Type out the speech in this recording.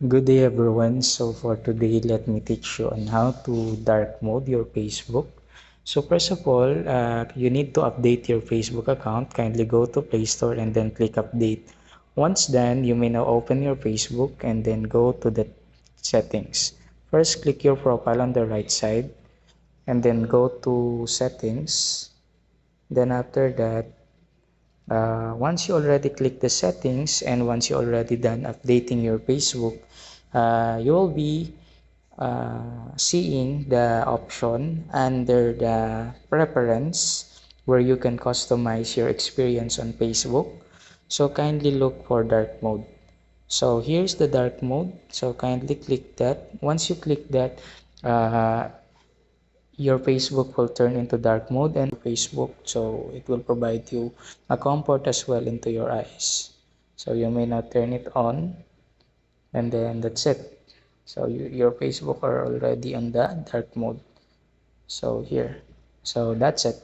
Good day everyone. So for today, let me teach you on how to dark mode your Facebook. So first of all, you need to update your Facebook account. Kindly go to Play Store and then click update. Once done, you may now open your Facebook and then go to the settings. First, click your profile on the right side and then go to settings. Then after that, once you already click the settings and once you already done updating your Facebook, you will be seeing the option under the preference where you can customize your experience on Facebook. So kindly look for dark mode. So here's the dark mode. So kindly click that. Once you click that, uh, your Facebook will turn into dark mode and Facebook, so it will provide you a comfort as well into your eyes. So you may not turn it on, and then that's it. So your Facebook are already on the dark mode. So here, so that's it.